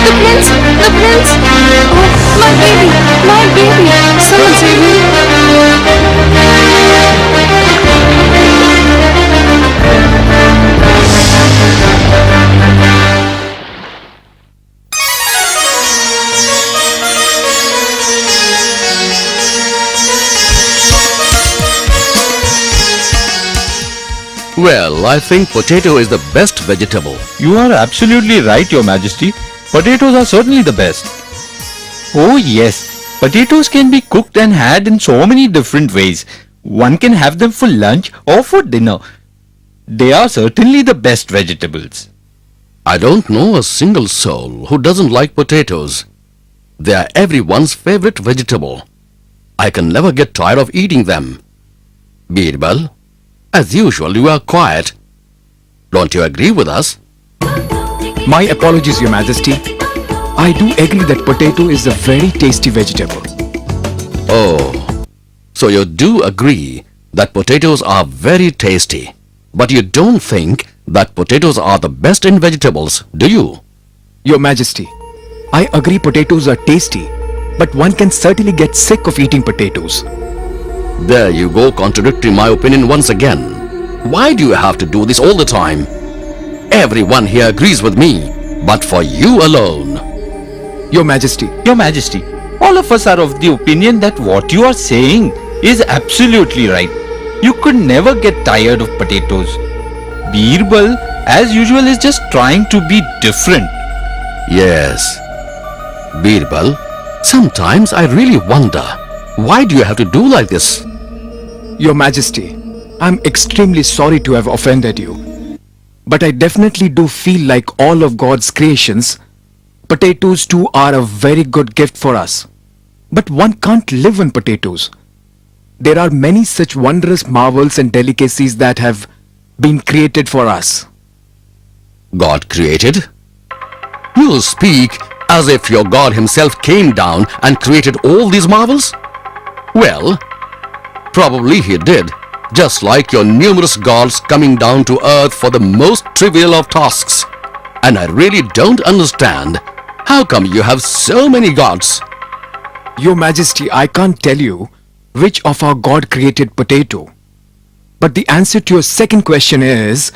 The prince! The prince! Oh, my baby! My baby! Someone save me! Well, I think potato is the best vegetable. You are absolutely right, Your Majesty. Potatoes are certainly the best. Oh yes, potatoes can be cooked and had in so many different ways. One can have them for lunch or for dinner. They are certainly the best vegetables. I don't know a single soul who doesn't like potatoes. They are everyone's favorite vegetable. I can never get tired of eating them. Birbal, as usual, you are quiet. Don't you agree with us? My apologies, Your Majesty. I do agree that potato is a very tasty vegetable. Oh, so you do agree that potatoes are very tasty. But you don't think that potatoes are the best in vegetables, do you? Your Majesty, I agree potatoes are tasty, but one can certainly get sick of eating potatoes. There you go, contradicting my opinion once again. Why do you have to do this all the time? Everyone here agrees with me, but for you alone. Your Majesty, Your Majesty, all of us are of the opinion that what you are saying is absolutely right. You could never get tired of potatoes. Birbal, as usual, is just trying to be different. Yes. Birbal, sometimes I really wonder, why do you have to do like this? Your Majesty, I'm extremely sorry to have offended you. But I definitely do feel like all of God's creations, potatoes too are a very good gift for us. But one can't live on potatoes. There are many such wondrous marvels and delicacies that have been created for us. God created? You speak as if your God himself came down and created all these marvels? Well, probably he did, just like your numerous gods coming down to earth for the most trivial of tasks. And I really don't understand, how come you have so many gods? Your Majesty, I can't tell you which of our God created potato. But the answer to your second question is,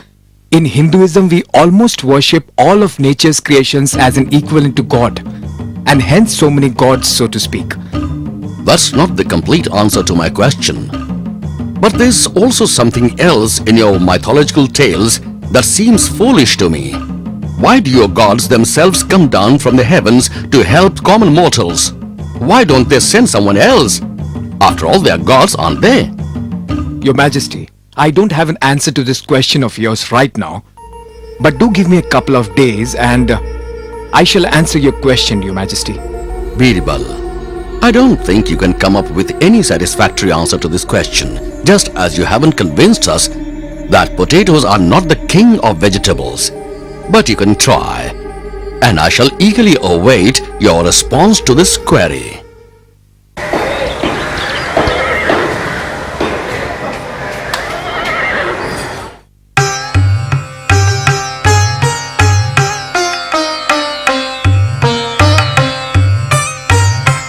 in Hinduism we almost worship all of nature's creations as an equivalent to God, and hence so many gods, so to speak. That's not the complete answer to my question. But there's also something else in your mythological tales that seems foolish to me. Why do your gods themselves come down from the heavens to help common mortals? Why don't they send someone else? After all, they are gods, aren't they? Your Majesty, I don't have an answer to this question of yours right now, but do give me a couple of days and I shall answer your question, Your Majesty. Birbal, I don't think you can come up with any satisfactory answer to this question, just as you haven't convinced us that potatoes are not the king of vegetables. But you can try, and I shall eagerly await your response to this query.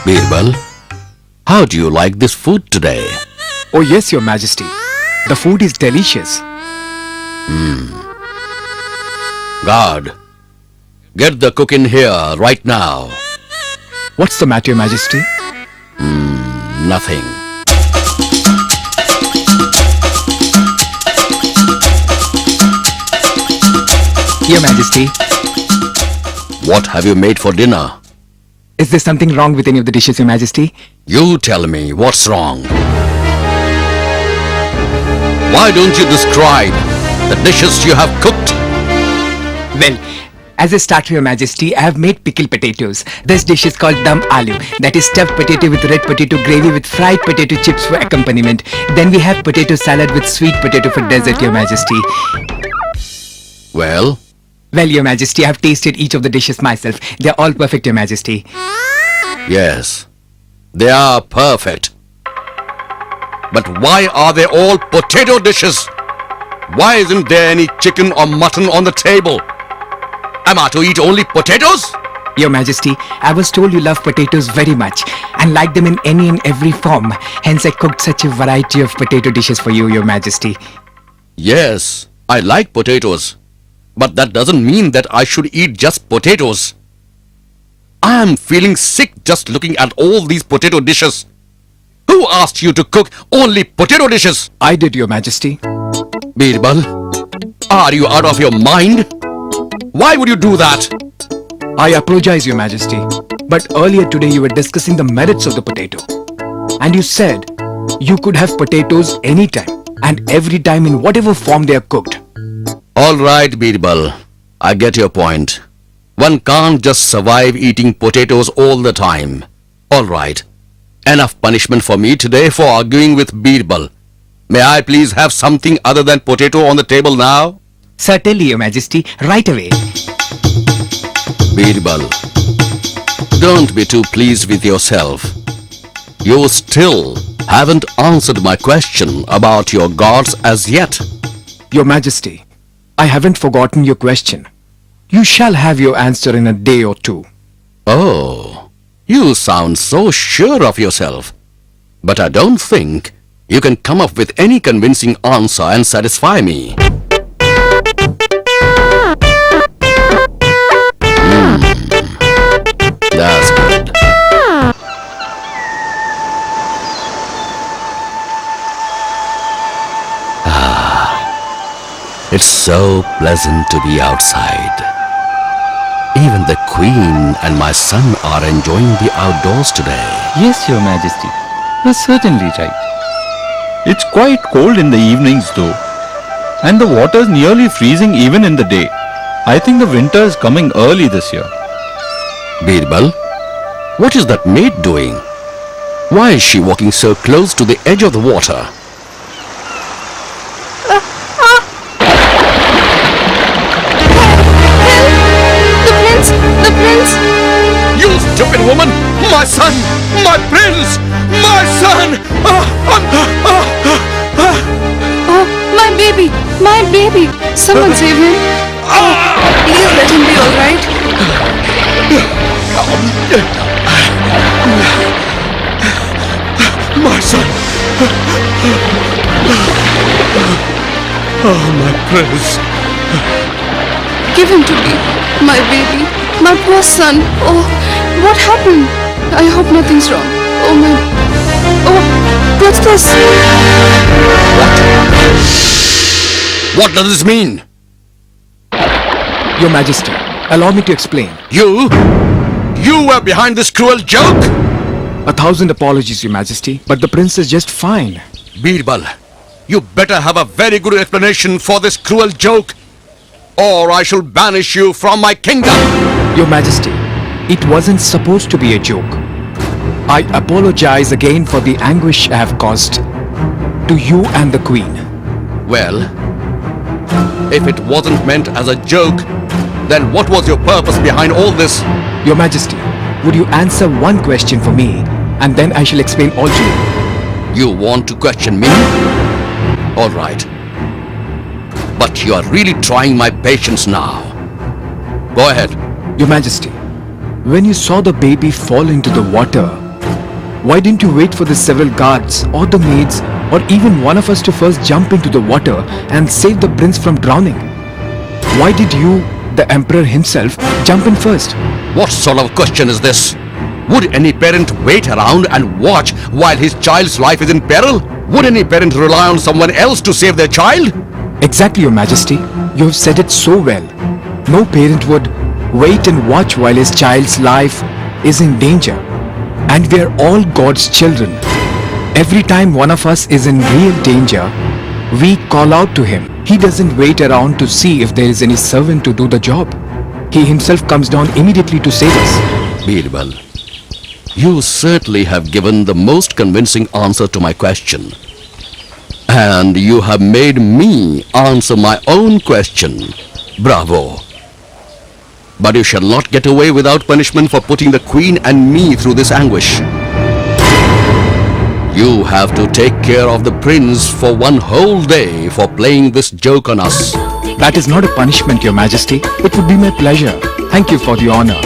Birbal, how do you like this food today? Oh yes, Your Majesty. The food is delicious. Guard, get the cook in here right now. What's the matter, Your Majesty? Nothing. Your Majesty, What have you made for dinner? is there something wrong with any of the dishes, Your Majesty? You tell me what's wrong. Why don't you describe the dishes you have cooked? Well, as a starter, Your Majesty, I have made pickled potatoes. This dish is called dum aloo. That is stuffed potato with red potato gravy with fried potato chips for accompaniment. Then we have potato salad with sweet potato for dessert, Your Majesty. Well, Well, Your Majesty, I have tasted each of the dishes myself. They are all perfect, Your Majesty. yes, they are perfect. But why are they all potato dishes? Why isn't there any chicken or mutton on the table? Am I to eat only potatoes? Your Majesty, I was told you love potatoes very much and like them in any and every form. Hence, I cooked such a variety of potato dishes for you, Your Majesty. Yes, I like potatoes. But that doesn't mean that I should eat just potatoes. I am feeling sick just looking at all these potato dishes. Who asked you to cook only potato dishes? I did, Your Majesty. Birbal, are you out of your mind? Why would you do that? I apologize, Your Majesty. But earlier today you were discussing the merits of the potato. And you said you could have potatoes anytime and every time in whatever form they are cooked. All right, Birbal, I get your point. One can't just survive eating potatoes all the time. All right, enough punishment for me today for arguing with Birbal. May I please have something other than potato on the table now? Certainly, Your Majesty, right away. Birbal, don't be too pleased with yourself. You still haven't answered my question about your gods as yet. Your Majesty, I haven't forgotten your question. You shall have your answer in a day or two. Oh, you sound so sure of yourself. But I don't think you can come up with any convincing answer and satisfy me. That's good. It's so pleasant to be outside. Even the Queen and my son are enjoying the outdoors today. Yes, Your Majesty. You're certainly right. It's quite cold in the evenings though. And the water's nearly freezing even in the day. I think the winter is coming early this year. Birbal, what is that maid doing? Why is she walking so close to the edge of the water? The prince! You stupid woman! My son! My prince! My son! Oh, my baby! My baby! Someone save him! Oh, please let him be alright. My son! Oh, my prince! Give him to me. My baby. My poor son. Oh, what happened? I hope nothing's wrong. Oh, my... Oh, what's this? What does this mean? Your Majesty, allow me to explain. You were behind this cruel joke? 1,000 apologies, Your Majesty, but the prince is just fine. Birbal, you better have a very good explanation for this cruel joke, or I shall banish you from my kingdom. Your Majesty, it wasn't supposed to be a joke. I apologize again for the anguish I have caused to you and the Queen. Well, if it wasn't meant as a joke, then what was your purpose behind all this? Your Majesty, would you answer one question for me and then I shall explain all to you. You want to question me? All right. But you are really trying my patience now. Go ahead. Your Majesty, when you saw the baby fall into the water, why didn't you wait for the several guards or the maids or even one of us to first jump into the water and save the prince from drowning? Why did you, the Emperor himself, jump in first? What sort of question is this? Would any parent wait around and watch while his child's life is in peril? Would any parent rely on someone else to save their child? Exactly, Your Majesty. You have said it so well. No parent would wait and watch while his child's life is in danger. And we are all God's children. Every time one of us is in real danger, we call out to him. He doesn't wait around to see if there is any servant to do the job. He himself comes down immediately to save us. Birbal, you certainly have given the most convincing answer to my question. And you have made me answer my own question. Bravo. But you shall not get away without punishment for putting the Queen and me through this anguish. You have to take care of the prince for one whole day for playing this joke on us. That is not a punishment, Your Majesty. It would be my pleasure. Thank you for the honor.